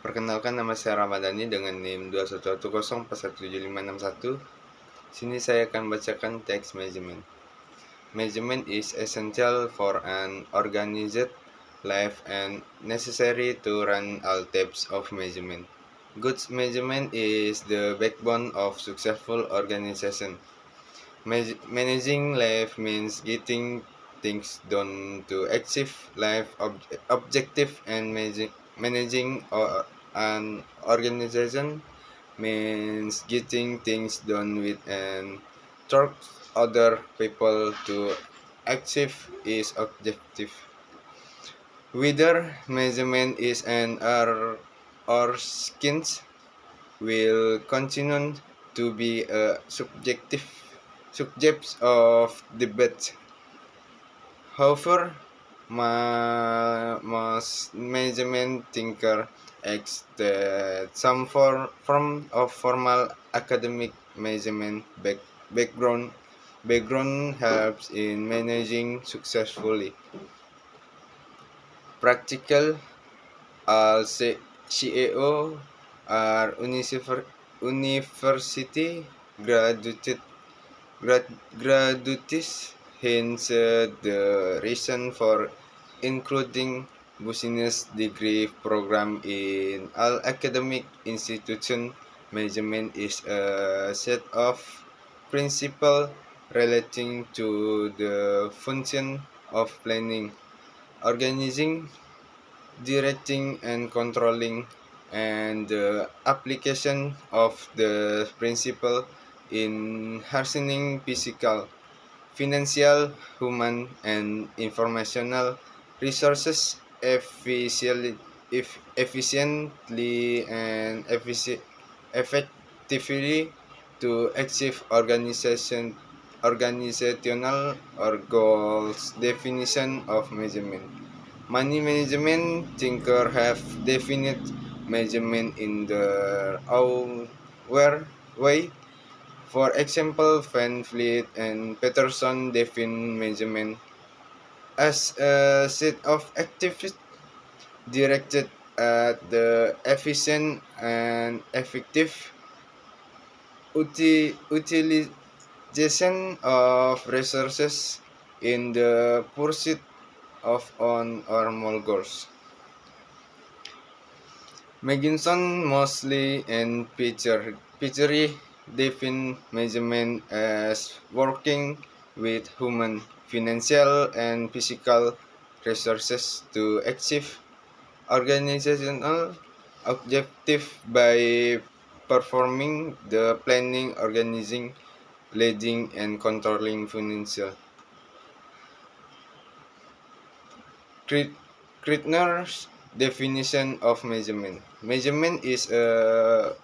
Perkenalkan, nama saya Ramadhani dengan NIM 2110417561. Sini saya akan bacakan teks measurement. Measurement is essential for an organized life and necessary to run all types of measurement. Good measurement is the backbone of successful organization. Managing life means getting things done to achieve life objective, and managing an organization means getting things done with and trust other people to achieve its objective. Whether measurement is an or skins will continue to be a subject of debate. However, most measurement thinker acts that some form of formal academic measurement background helps in managing successfully. Practical CAO are university graduates, hence the reason for including business degree program in all academic institution. Measurement is a set of principles relating to the function of planning, organizing, directing, and controlling, and the application of the principle in harnessing physical, financial, human, and informational resources efficiently and effectively to achieve organizational or goals. Definition of measurement. Money management thinker have defined measurement in their own way. For example, Van Vliet and Peterson define measurement as a set of activities directed at the efficient and effective utilization of resources in the pursuit of on or more goals. Megginson, Mosley, and Picheri define measurement as working with human, financial, and physical resources to achieve organizational objectives by performing the planning, organizing, leading, and controlling financial. Krittner's definition of measurement. Measurement is a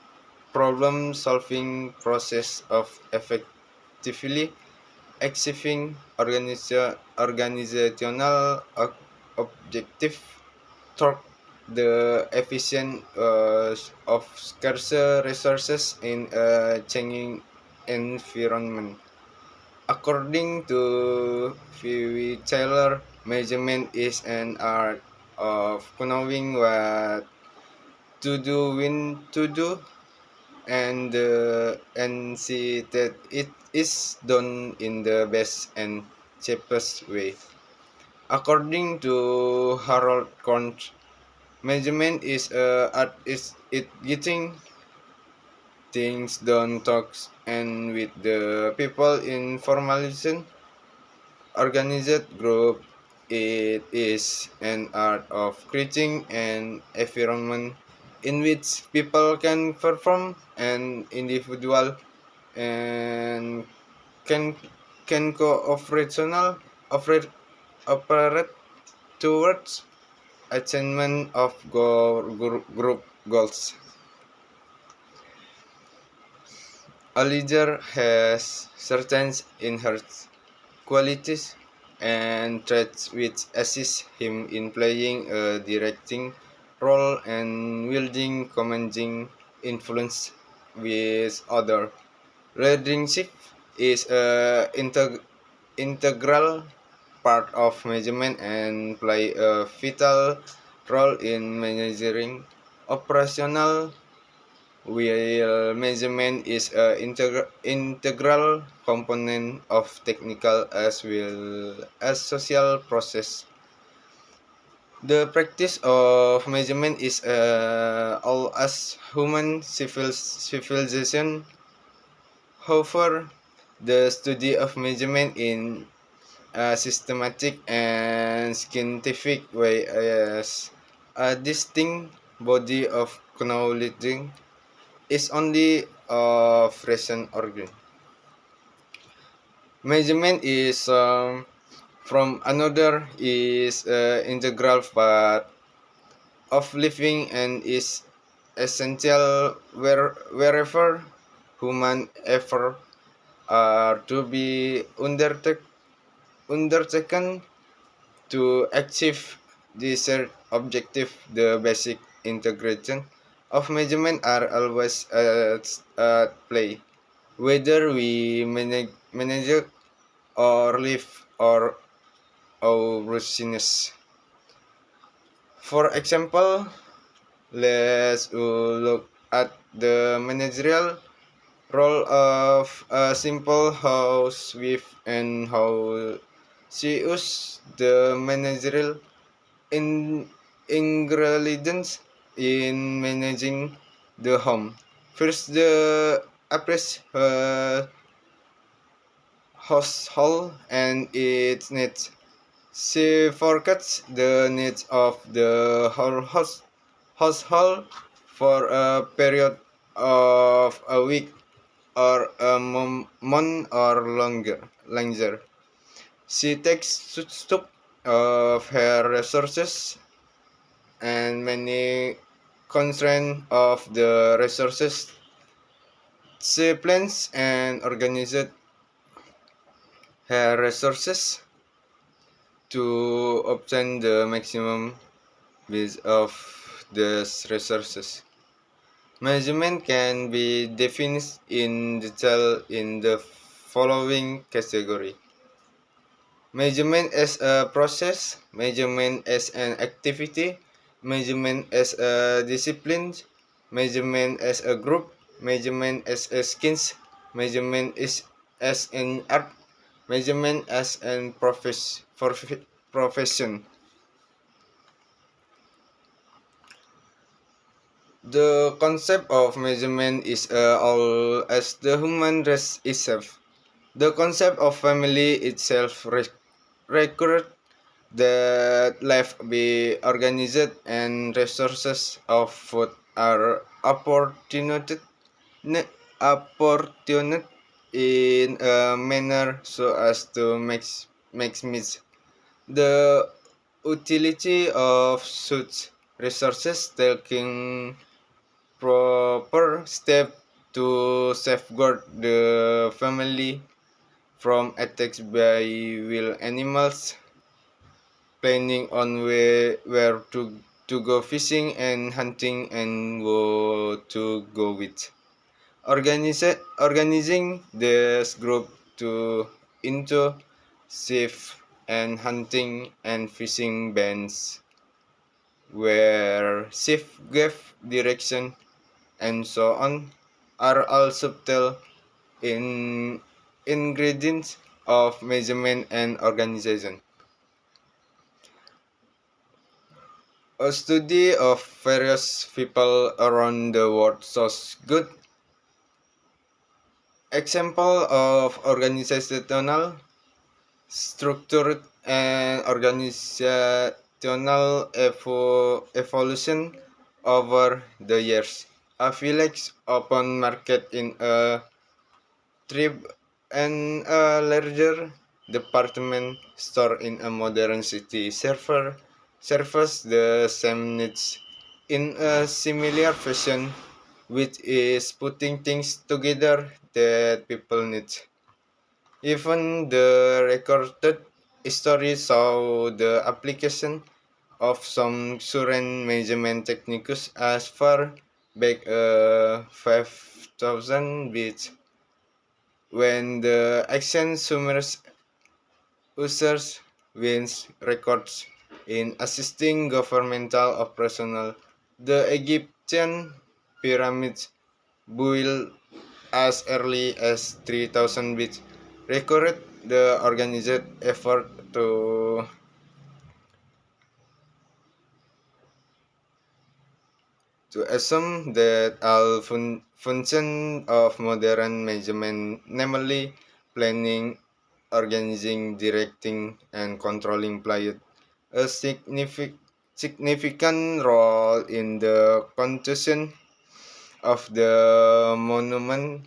problem-solving process of effectively achieving organizational objective through the efficient of scarce resources in a changing environment. According to Phoebe Taylor, measurement is an art of knowing what to do, when to do, and see that it is done in the best and cheapest way. According to Harold Kornsch, measurement is art is it getting things done talks and with the people in formalization organized group. It is an art of creating an environment in which people can perform an individual and can operate towards achievement of group goals. A leader has certain inherent qualities and traits which assist him in playing a directing role and wielding commanding influence with others. Leadership is a integral part of management and play a vital role in managing operational, while measurement is an integral component of technical as well as social process. The practice of measurement is all as human civilization. However, the study of measurement in a systematic and scientific way as a distinct body of knowledge is only of recent origin. Measurement is from another is integral part of living and is essential wherever human effort are to be undertaken to achieve desired objective. The basic integration of measurement are always at play, whether we manage or live or our business. For example, let's look at the managerial role of a simple housewife and how she uses the managerial in ingredients in managing the home. First, the appraise household and its needs. She forecasts the needs of the whole household for a period of a week or a month or longer. She takes stock of her resources and many constraints of the resources. She plans and organizes her resources to obtain the maximum use of these resources. Measurement can be defined in detail in the following category. Measurement as a process, measurement as an activity, measurement as a discipline, measurement as a group, measurement as a skills, measurement is as an art, measurement as an profession. The concept of measurement is all as the human race itself. The concept of family itself required that life be organized and resources of food are opportunate in a manner so as to maximize the utility of such resources, taking proper step to safeguard the family from attacks by wild animals, planning on where to go fishing and hunting and to go with. Organizing this group to into safe and hunting and fishing bands where safe gave direction and so on are all subtle in ingredients of measurement and organization. A study of various people around the world shows good example of organizational structure and organizational evolution over the years. A village open market in a tribe and a larger department store in a modern city serves the same needs in a similar fashion, which is putting things together that people need. Even the recorded history saw the application of some current measurement techniques as far back 5,000 BC, when the ancient Sumerians users records in assisting governmental operational. The Egypt Egyptian pyramids built as early as 3000 BC recorded the organized effort to assume that all function of modern measurement, namely planning, organizing, directing, and controlling, played a significant role in the construction of the monument.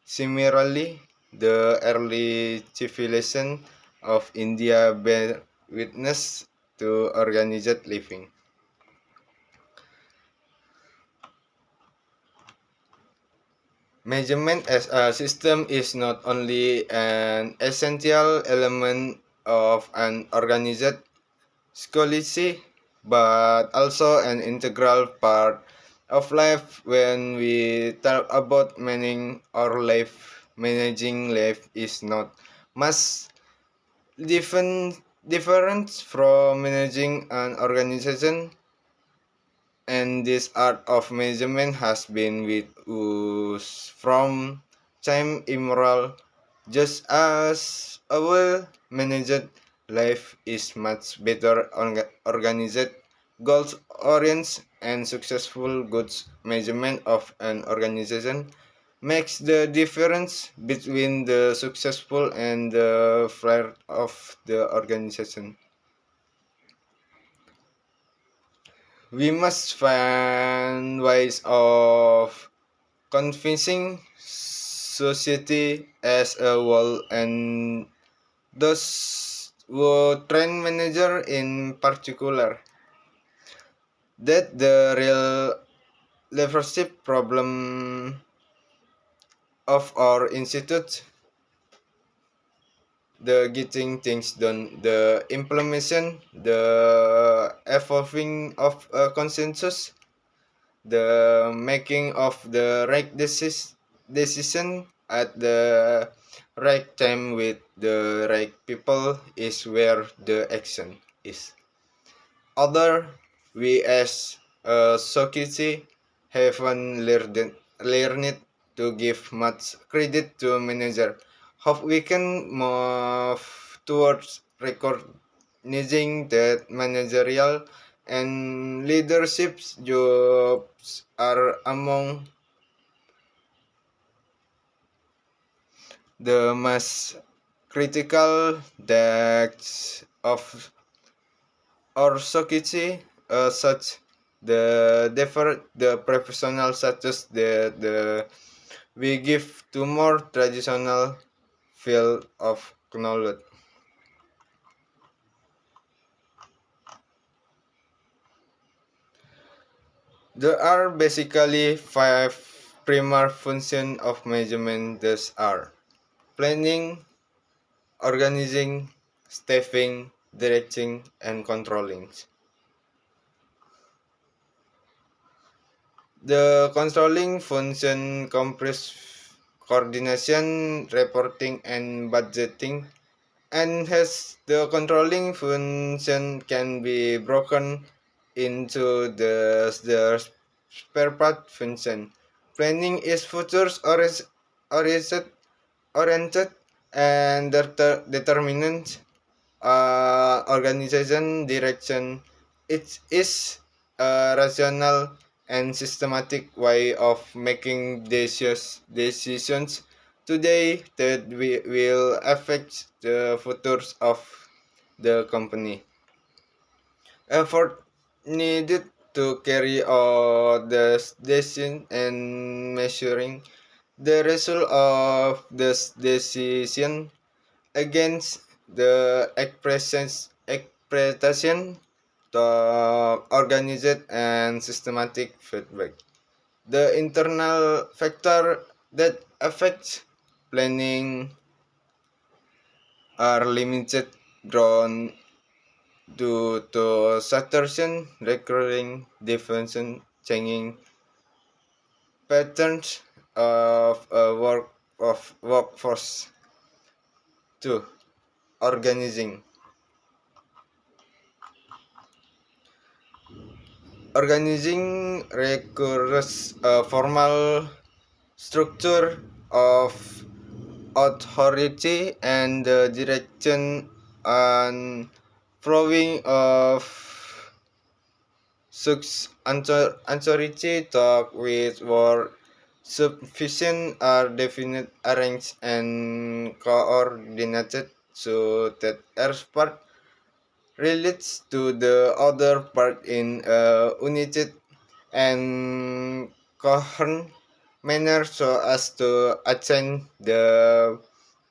Similarly, the early civilization of India bear witness to organized living. Measurement as a system is not only an essential element of an organized scholarship, but also an integral part of life. When we talk about managing life is not much different from managing an organization, and this art of measurement has been with us from time immemorial. Just as a well managed life is much better organized, goals oriented, and successful goods measurement of an organization makes the difference between the successful and the failure of the organization. We must find ways of convincing society as a whole and those who train manager in particular that the real leadership problem of our institute, the getting things done, the implementation, the evolving of a consensus, the making of the right decision at the right time with the right people is where the action is. Other, we as a society haven't learned to give much credit to manager. Hope we can move towards recognizing that managerial and leadership jobs are among the most critical tasks of our society, such the professional such as the we give to more traditional field of knowledge. There are basically five primary functions of measurement. These are planning, organizing, staffing, directing, and controlling. The controlling function comprise coordination, reporting, and budgeting, and has the controlling function can be broken into the spare part function. Planning is futures oriented, oriented and determinant organization direction. It is a rational and systematic way of making decisions today that will affect the futures of the company. Effort needed to carry out the decision and measuring the result of this decision against the expectation to organized and systematic feedback. The internal factor that affects planning are limited ground due to saturation, recurring difference, changing patterns of a workforce. Two, organizing. Organizing requires a formal structure of authority and the direction and flowing of authority talk with were sufficient are definite, arranged, and coordinated so that each part relates to the other part in a united and coherent manner so as to attain the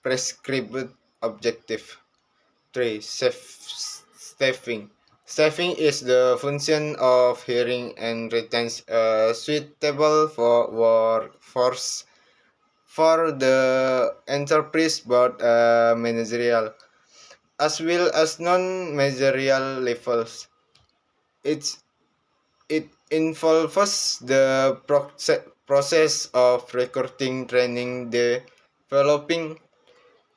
prescribed objective. 3. Staffing. Staffing is the function of hiring and retains a suitable for workforce for the enterprise, both managerial as well as non-managerial levels. It's, it involves the process of recruiting, training, developing,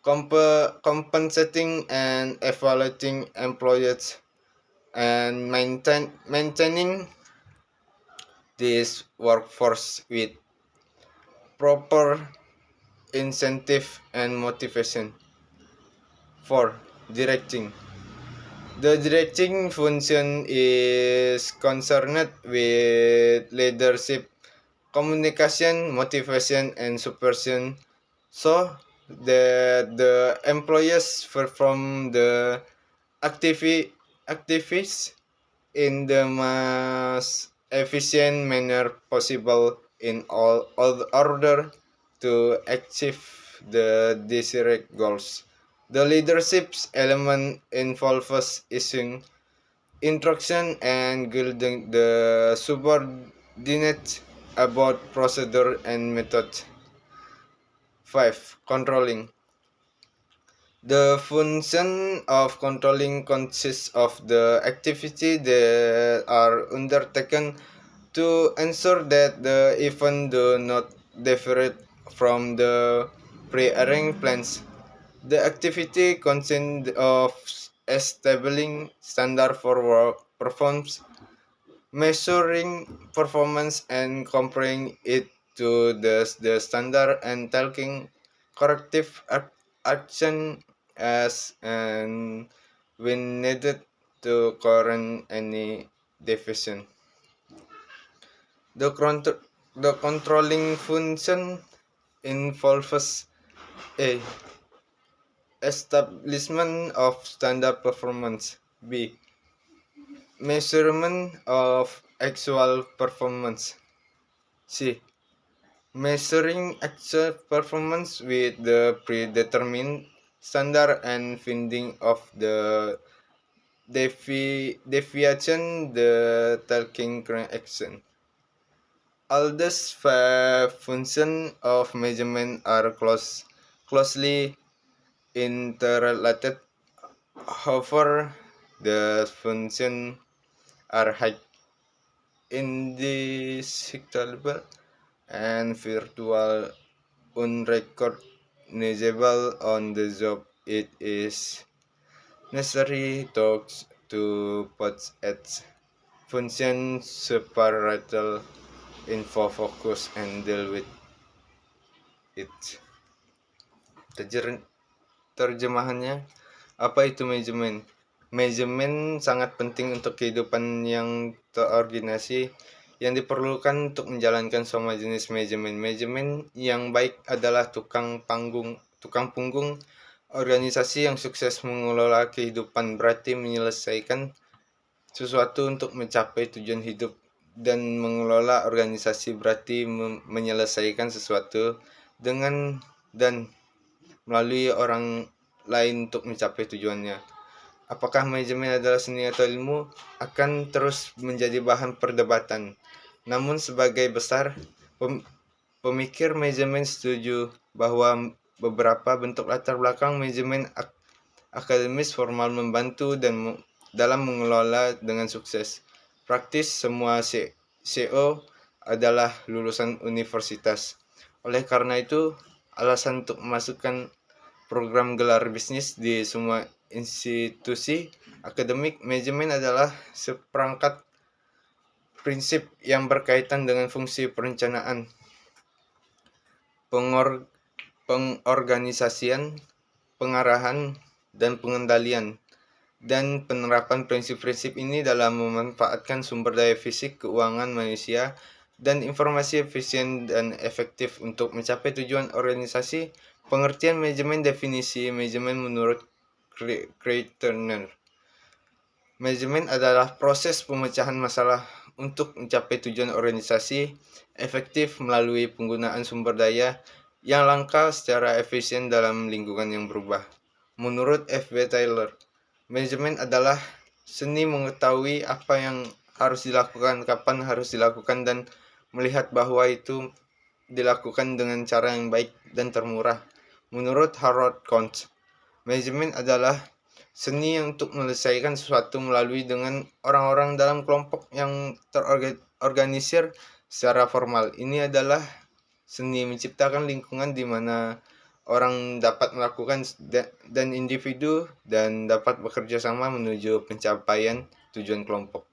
compensating, and evaluating employees, and maintaining this workforce with proper incentive and motivation. 4. Directing. The directing function is concerned with leadership, communication, motivation, and supervision so that the employees perform the activities in the most efficient manner possible in all order to achieve the desired goals. The leadership's element involves issuing instruction and guiding the subordinates about procedure and method. 5. Controlling. The function of controlling consists of the activity that are undertaken to ensure that the event do not deviate from the pre-arranged plans. The activity consists of establishing standard for work performance, measuring performance and comparing it to the standard, and taking corrective action as and when needed to correct any deficiency. The controlling function involves a. Establishment of standard performance. B. Measurement of actual performance. C. Measuring actual performance with the predetermined standard and finding of the deviation the taking correct action. All these five functions of measurement are closely interrelated. However, the functions are high indistinguishable and virtual unrecognizable on the job. It is necessary to put its function separately info focus and deal with it. Terjemahannya, apa itu manajemen? Manajemen sangat penting untuk kehidupan yang terorganisasi yang diperlukan untuk menjalankan semua jenis manajemen. Manajemen yang baik adalah tukang punggung organisasi yang sukses mengelola kehidupan, berarti menyelesaikan sesuatu untuk mencapai tujuan hidup, dan mengelola organisasi berarti menyelesaikan sesuatu dengan dan melalui orang lain untuk mencapai tujuannya. Apakah manajemen adalah seni atau ilmu akan terus menjadi bahan perdebatan. Namun sebagai besar pemikir manajemen setuju bahwa beberapa bentuk latar belakang manajemen akademis formal membantu dalam mengelola dengan sukses. Praktis, semua CEO adalah lulusan universitas. Oleh karena itu, alasan untuk memasukkan program gelar bisnis di semua institusi akademik manajemen adalah seperangkat prinsip yang berkaitan dengan fungsi perencanaan, pengorganisasian, pengarahan, dan pengendalian, dan penerapan prinsip-prinsip ini dalam memanfaatkan sumber daya fisik, keuangan manusia, dan informasi efisien dan efektif untuk mencapai tujuan organisasi. Pengertian manajemen. Definisi manajemen menurut Kreitner. Manajemen adalah proses pemecahan masalah untuk mencapai tujuan organisasi efektif melalui penggunaan sumber daya yang langka secara efisien dalam lingkungan yang berubah. Menurut F.B. Taylor, manajemen adalah seni mengetahui apa yang harus dilakukan, kapan harus dilakukan, dan melihat bahwa itu dilakukan dengan cara yang baik dan termurah. Menurut Harold Kontz, manajemen adalah seni untuk menyelesaikan sesuatu melalui dengan orang-orang dalam kelompok yang terorganisir secara formal. Ini adalah seni menciptakan lingkungan di mana orang dapat melakukan dan individu dan dapat bekerja sama menuju pencapaian tujuan kelompok.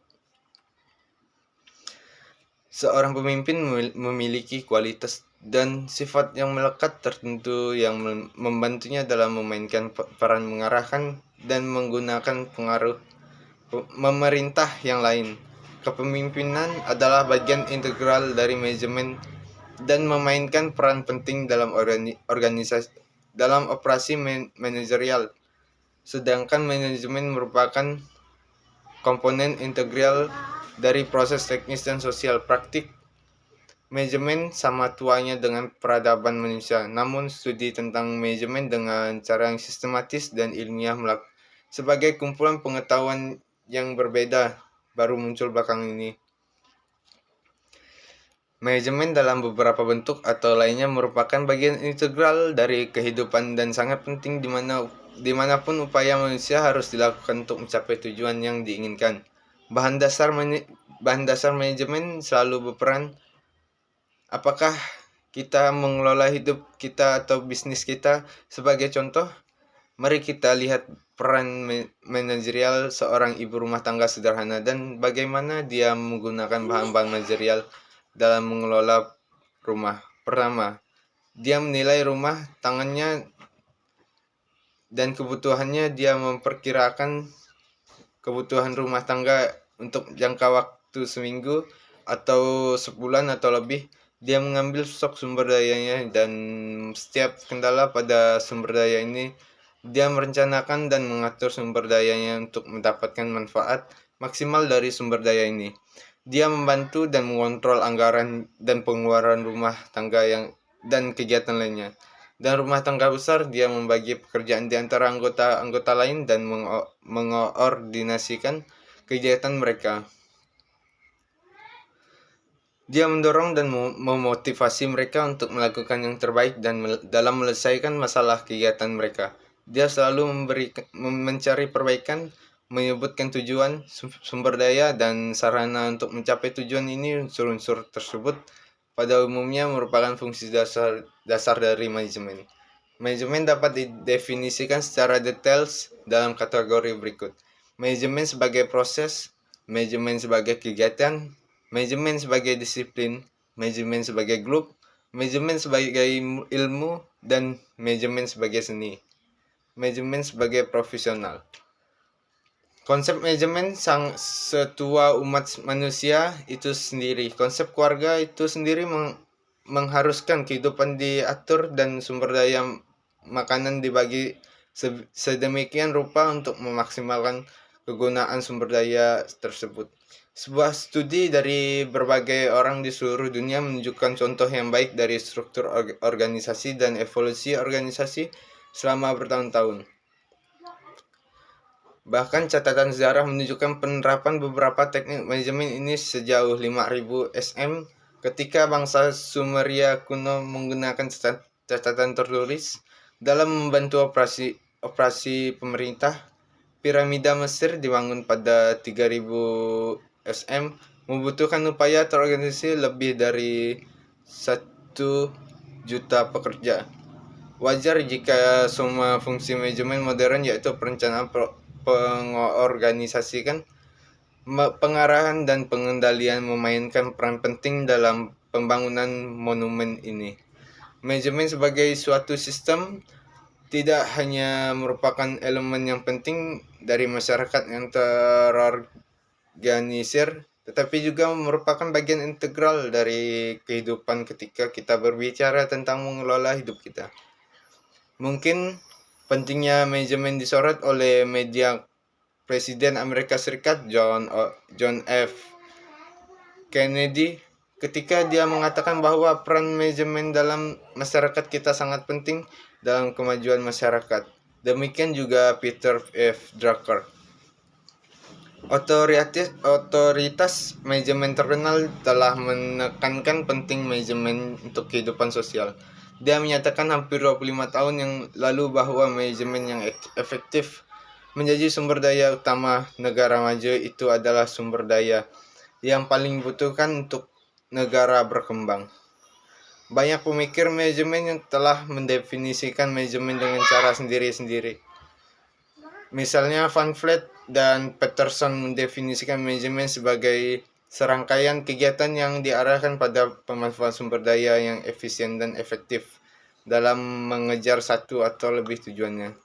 Seorang pemimpin memiliki kualitas dan sifat yang melekat tertentu yang membantunya dalam memainkan peran mengarahkan dan menggunakan pengaruh memerintah yang lain. Kepemimpinan adalah bagian integral dari manajemen dan memainkan peran penting dalam organisasi dalam operasi manajerial. Sedangkan manajemen merupakan komponen integral dari proses teknis dan sosial praktik. Manajemen sama tuanya dengan peradaban manusia, namun studi tentang manajemen dengan cara yang sistematis dan ilmiah sebagai kumpulan pengetahuan yang berbeda baru muncul belakang ini. Manajemen dalam beberapa bentuk atau lainnya merupakan bagian integral dari kehidupan dan sangat penting dimanapun upaya manusia harus dilakukan untuk mencapai tujuan yang diinginkan. Bahan dasar manajemen selalu berperan. Apakah kita mengelola hidup kita atau bisnis kita? Sebagai contoh, mari kita lihat peran manajerial seorang ibu rumah tangga sederhana dan bagaimana dia menggunakan bahan-bahan manajerial dalam mengelola rumah. Pertama, dia menilai rumah tangannya dan kebutuhannya. Dia memperkirakan kebutuhan rumah tangga untuk jangka waktu seminggu atau sebulan atau lebih. Dia mengambil stok sumber dayanya dan setiap kendala pada sumber daya ini dia merencanakan dan mengatur sumber dayanya untuk mendapatkan manfaat maksimal dari sumber daya ini. Dia membantu dan mengontrol anggaran dan pengeluaran rumah tangga dan kegiatan lainnya. Dan rumah tangga besar, dia membagi pekerjaan di antara anggota lain dan mengordinasikan kegiatan mereka. Dia mendorong dan memotivasi mereka untuk melakukan yang terbaik dan dalam menyelesaikan masalah kegiatan mereka. Dia selalu mencari perbaikan, menyebutkan tujuan, sumber daya, dan sarana untuk mencapai tujuan ini. Unsur-unsur tersebut pada umumnya merupakan fungsi dasar dari manajemen. Manajemen dapat didefinisikan secara detail dalam kategori berikut. Manajemen sebagai proses, manajemen sebagai kegiatan, manajemen sebagai disiplin, manajemen sebagai grup, manajemen sebagai ilmu, dan manajemen sebagai seni. Manajemen sebagai profesional. Konsep manajemen sang setua umat manusia itu sendiri. Konsep keluarga itu sendiri mengharuskan kehidupan diatur dan sumber daya makanan dibagi sedemikian rupa untuk memaksimalkan kegunaan sumber daya tersebut. Sebuah studi dari berbagai orang di seluruh dunia menunjukkan contoh yang baik dari struktur organisasi dan evolusi organisasi selama bertahun-tahun. Bahkan catatan sejarah menunjukkan penerapan beberapa teknik manajemen ini sejauh 5000 SM ketika bangsa Sumeria kuno menggunakan catatan tertulis dalam membantu operasi pemerintah. Piramida Mesir dibangun pada 3000 SM membutuhkan upaya terorganisasi lebih dari 1 juta pekerja. Wajar jika semua fungsi manajemen modern yaitu perencanaan, pengorganisasikan, Pengarahan dan pengendalian memainkan peran penting dalam pembangunan monumen ini. Manajemen sebagai suatu sistem tidak hanya merupakan elemen yang penting dari masyarakat yang terorganisir, tetapi juga merupakan bagian integral dari kehidupan ketika kita berbicara tentang mengelola hidup kita. Mungkin pentingnya manajemen disorot oleh media Presiden Amerika Serikat John F. Kennedy ketika dia mengatakan bahwa peran manajemen dalam masyarakat kita sangat penting dalam kemajuan masyarakat. Demikian juga Peter F. Drucker. Otoritas manajemen terkenal telah menekankan penting manajemen untuk kehidupan sosial. Dia menyatakan hampir 25 tahun yang lalu bahwa manajemen yang efektif menjadi sumber daya utama negara maju. Itu adalah sumber daya yang paling dibutuhkan untuk negara berkembang. Banyak pemikir manajemen yang telah mendefinisikan manajemen dengan cara sendiri-sendiri. Misalnya Van Vliet dan Peterson mendefinisikan manajemen sebagai serangkaian kegiatan yang diarahkan pada pemanfaatan sumber daya yang efisien dan efektif dalam mengejar satu atau lebih tujuannya.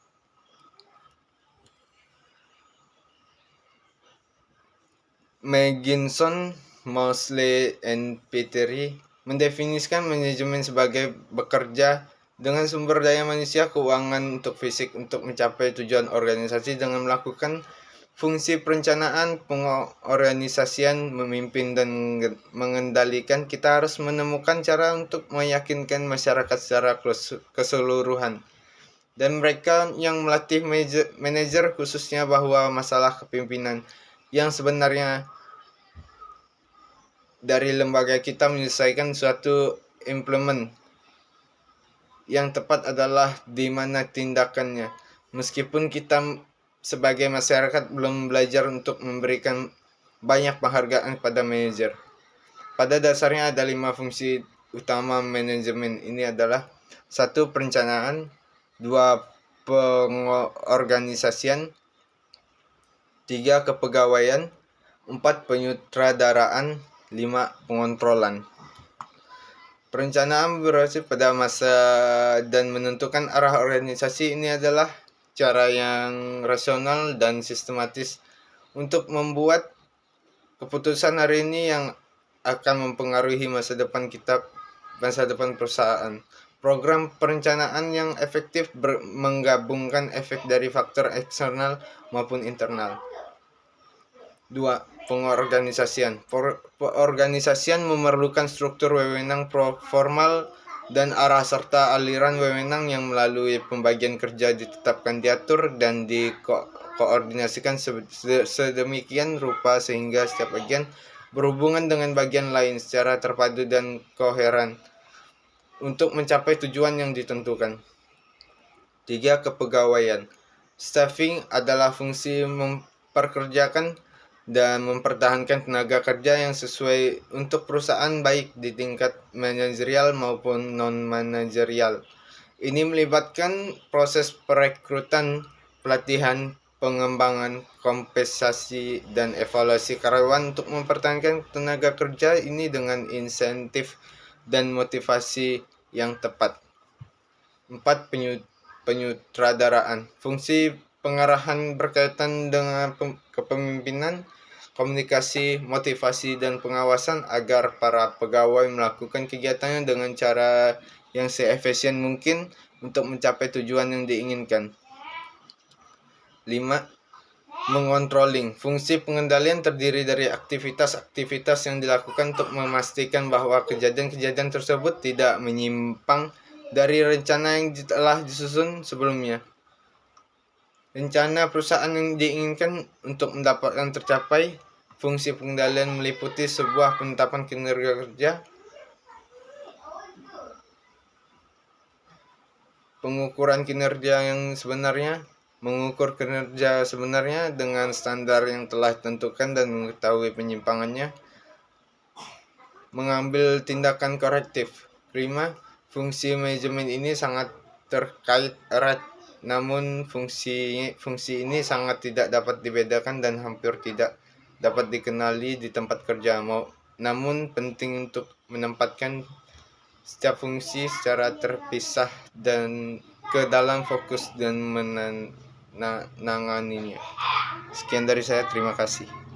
McGinson, Mosley, and Peteri mendefinisikan manajemen sebagai bekerja dengan sumber daya manusia keuangan untuk fisik untuk mencapai tujuan organisasi dengan melakukan fungsi perencanaan, pengorganisasian, memimpin, dan mengendalikan. Kita harus menemukan cara untuk meyakinkan masyarakat secara keseluruhan dan mereka yang melatih manajer khususnya bahwa masalah kepemimpinan yang sebenarnya dari lembaga kita menyelesaikan suatu implement yang tepat adalah di mana tindakannya. Meskipun kita sebagai masyarakat belum belajar untuk memberikan banyak penghargaan pada manajer. Pada dasarnya ada 5 fungsi utama manajemen. Ini adalah 1. Perencanaan, 2. Pengorganisasian, 3. Kepegawaian, 4. Penyutradaraan, 5. Pengontrolan. Perencanaan berhasil pada masa dan menentukan arah organisasi. Ini adalah cara yang rasional dan sistematis untuk membuat keputusan hari ini yang akan mempengaruhi masa depan perusahaan. Program perencanaan yang efektif menggabungkan efek dari faktor eksternal maupun internal. 2. Pengorganisasian. Pengorganisasian memerlukan struktur wewenang formal dan arah serta aliran wewenang yang melalui pembagian kerja ditetapkan, diatur, dan dikoordinasikan sedemikian rupa sehingga setiap bagian berhubungan dengan bagian lain secara terpadu dan koheren untuk mencapai tujuan yang ditentukan. 3. Kepegawaian. Staffing adalah fungsi memperkerjakan dan mempertahankan tenaga kerja yang sesuai untuk perusahaan baik di tingkat manajerial maupun non-manajerial. Ini melibatkan proses perekrutan, pelatihan, pengembangan, kompensasi, dan evaluasi karyawan untuk mempertahankan tenaga kerja ini dengan insentif dan motivasi yang tepat. 4. Penyutradaraan. Fungsi pengarahan berkaitan dengan kepemimpinan, komunikasi, motivasi, dan pengawasan agar para pegawai melakukan kegiatannya dengan cara yang seefisien mungkin untuk mencapai tujuan yang diinginkan. 5. Mengontrolling. Fungsi pengendalian terdiri dari aktivitas-aktivitas yang dilakukan untuk memastikan bahwa kejadian-kejadian tersebut tidak menyimpang dari rencana yang telah disusun sebelumnya. Rencana perusahaan yang diinginkan untuk mendapatkan tercapai. Fungsi pengendalian meliputi sebuah penetapan kinerja kerja, pengukuran kinerja yang sebenarnya, mengukur kinerja sebenarnya dengan standar yang telah ditentukan dan mengetahui penyimpangannya, mengambil tindakan korektif. 5. Fungsi manajemen ini sangat terkait erat, namun fungsi ini sangat tidak dapat dibedakan dan hampir tidak dapat dikenali di tempat kerja, namun penting untuk menempatkan setiap fungsi secara terpisah dan ke dalam fokus dan menanganinya. Sekian dari saya, terima kasih.